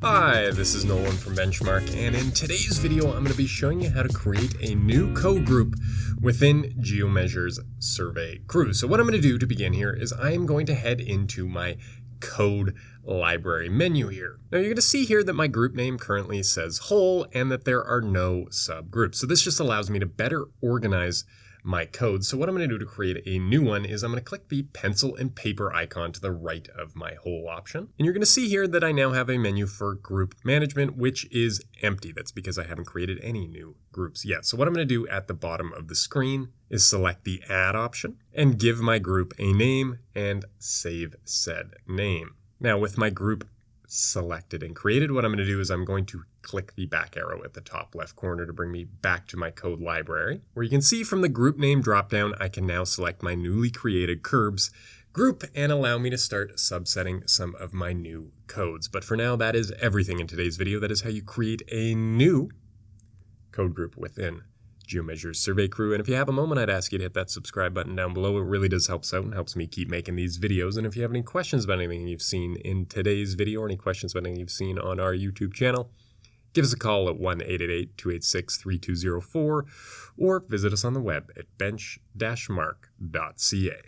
Hi, this is Nolan from Benchmark, and in today's video I'm going to be showing you how to create a new code group within GeoMeasures Survey Crew. So what I'm going to do to begin here is I am going to head into my code library menu here. Now you're going to see here that my group name currently says whole and that there are no subgroups. So this just allows me to better organize my code. So what I'm going to do to create a new one is I'm going to click the pencil and paper icon to the right of my whole option. And you're going to see here that I now have a menu for group management, which is empty. That's because I haven't created any new groups yet. So what I'm going to do at the bottom of the screen is select the add option and give my group a name and save said name. Now with my group selected and created, what I'm going to do is I'm going to click the back arrow at the top left corner to bring me back to my code library, where you can see from the group name dropdown, I can now select my newly created curbs group and allow me to start subsetting some of my new codes. But for now, that is everything in today's video. That is how you create a new code group within GeoMeasures Survey Crew. And if you have a moment, I'd ask you to hit that subscribe button down below. It really does help us out and helps me keep making these videos. And if you have any questions about anything you've seen in today's video or any questions about anything you've seen on our YouTube channel, give us a call at 1-888-286-3204 or visit us on the web at bench-mark.ca.